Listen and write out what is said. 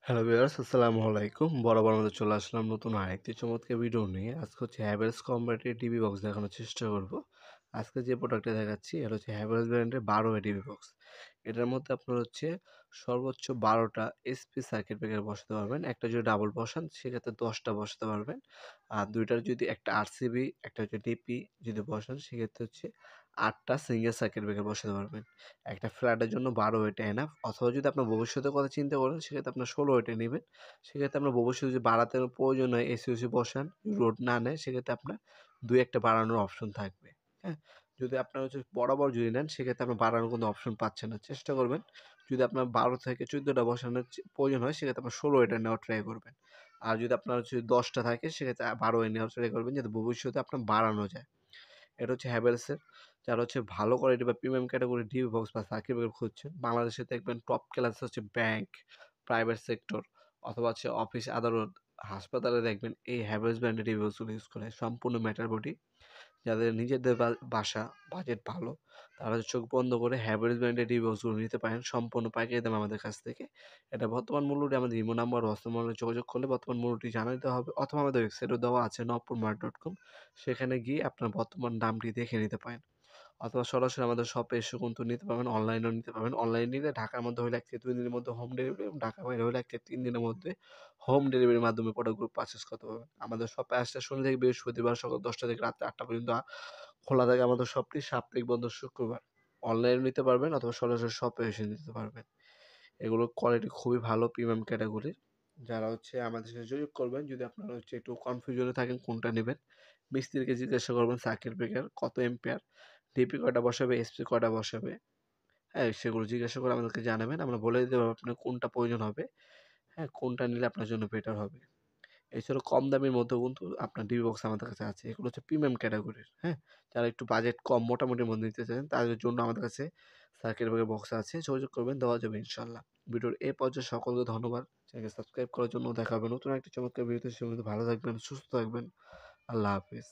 Hello viewers, আসসালামু আলাইকুম। বরাবর মতো চলে আসলাম নতুন আরেকটি চমৎকার ভিডিও নিয়ে। আজকে হচ্ছে হ্যাভেলস কোম্পানির টিভি বক্স দেখানোর চেষ্টা করব। আজকে যে প্রোডাক্টটা দেখাচ্ছি এটা হচ্ছে হ্যাভেলস ব্র্যান্ডের 12 টিভি বক্স। এটার মধ্যে আপনার হচ্ছে সর্বোচ্চ 12টা এসপি সার্কিট ব্রেকার বসাতে পারবেন। একটা যদি ডাবল বসান সেক্ষেত্রে 10টা বসাতে পারবেন। আর দুইটার যদি একটা আরসিবি একটা হচ্ছে ডিপি যদি বসান সেক্ষেত্রে হচ্ছে 8টা সিঙ্গেল সার্কিট ব্রেকার বসাতে পারবেন। একটা ফ্ল্যাটের জন্য 12 এটা এনাফ। অথবা যদি আপনার ভবিষ্যতের কথা চিন্তা করেন সেক্ষেত্রে আপনার 16 এটা নিবেন। সেক্ষেত্রে আপনার ভবিষ্যতে যদি বাড়াতে প্রয়োজন হয় এসি-ওসি বসান, লোড না নেয় সেক্ষেত্রে আপনার ২-১ টা বাড়ানোর অপশন থাকবে। হ্যাঁ? যদি আপনার হচ্ছে বরাবর যদি নেন সেক্ষেত্রে আপনার বাড়ানোর কোনো অপশন পাচ্ছেন না। চেষ্টা করবেন যদি আপনার 12 থেকে 14 টা বসানোর প্রয়োজন হয় সেক্ষেত্রে আপনার 16 এটা নেওয়ার ট্রাই করবেন। আর যদি আপনার হচ্ছে 10 টা থাকে সেক্ষেত্রে 12 এ নেওয়ার ট্রাই করবেন যাতে ভবিষ্যতে আপনার বাড়ানো যায়। এটা হচ্ছে হ্যাভেলসের। যারা হচ্ছে ভালো কোয়ালিটি বা প্রিমিয়াম ক্যাটাগরি ডিবি বক্স বা সার্কিট ব্রেকার খুঁজছেন, বাংলাদেশে দেখবেন টপ ক্লাস হচ্ছে ব্যাংক, প্রাইভেট সেক্টর অথবা হচ্ছে অফিস, আদালত, হাসপাতালে দেখবেন এই হ্যাভেলস ব্র্যান্ডের ডিবি বক্সগুলো ইউজ করে। সম্পূর্ণ মেটাল বডি। যাদের নিজেদের বাসা, বাজেট ভালো, তারা চোখ বন্ধ করে হ্যাভেলস ব্র্যান্ডের ডিবি বক্সগুলো নিতে পারেন সম্পূর্ণ পাইকারি দামে আমাদের কাছ থেকে। এটা বর্তমান মূল্যটি আমাদের ইমো নাম্বার, হোয়াটসঅ্যাপ নম্বরে যোগাযোগ করলে বর্তমান মূল্যটি জানিয়ে দেওয়া হবে অথবা আমাদের ওয়েবসাইটও দেওয়া আছে nopurmart.com। সেখানে গিয়ে আপনার বর্তমান দামটি দেখে নিতে পারেন। অথবা সরাসরি আমাদের শপে এসে কিন্তু নিতে পারবেন, অনলাইনেও নিতে পারবেন। অনলাইনে নিলে ঢাকার মধ্যে হলে ১ থেকে ২ দিনের মধ্যে হোম ডেলিভারি এবং ঢাকার বাইরে হলে ১ থেকে ৩ দিনের মধ্যে হোম ডেলিভারির মাধ্যমে প্রোডাক্টগুলো পারচেজ করতে পারবেন। আমাদের শপে আসলে শনি থেকে বৃহস্পতিবার সকাল ১০টা থেকে রাত ৮টা পর্যন্ত খোলা থাকে আমাদের শপটি, সাপ্তাহিক বন্ধ শুক্রবার। অনলাইনেও নিতে পারবেন অথবা সরাসরি শপে এসে নিতে পারবেন। এগুলোর কোয়ালিটি খুবই ভালো, প্রিমিয়াম ক্যাটাগরির। যারা হচ্ছে আমাদের সাথে যোগাযোগ করবেন যদি আপনারা হচ্ছে একটু কনফিউশনে থাকেন কোনটা নেবেন, মিস্ত্রিকে জিজ্ঞাসা করবেন সার্কিট ব্রেকার কত এম্পিয়ার, ডিপি কয়টা বসাবে, এসপি কয়টা বসাবে, হ্যাঁ? সেগুলো জিজ্ঞাসা করে আমাদেরকে জানাবেন। আমরা বলে দিতে পারবো আপনার কোনটা প্রয়োজন হবে, হ্যাঁ? কোনটা নিলে আপনার জন্য বেটার হবে। এছাড়াও কম দামের মধ্যেও কিন্তু আপনার ডিবি বক্স আমাদের কাছে আছে। এগুলো হচ্ছে প্রিমিয়াম ক্যাটাগরির, হ্যাঁ? যারা একটু বাজেট কম মোটামুটির মধ্যে নিতে চান তাদের জন্য আমাদের কাছে সার্কিট ব্রেকার বক্স আছে। যোগাযোগ করবেন, দেওয়া যাবে ইনশাআল্লাহ। ভিডিওর এ পর্যায়ে সকলকে ধন্যবাদ। চ্যানেলকে সাবস্ক্রাইব করার জন্য। দেখা হবে নতুন একটি চমৎকার ভিডিওতে। সে পর্যন্ত ভালো থাকবেন, সুস্থ থাকবেন। আল্লাহ হাফেজ।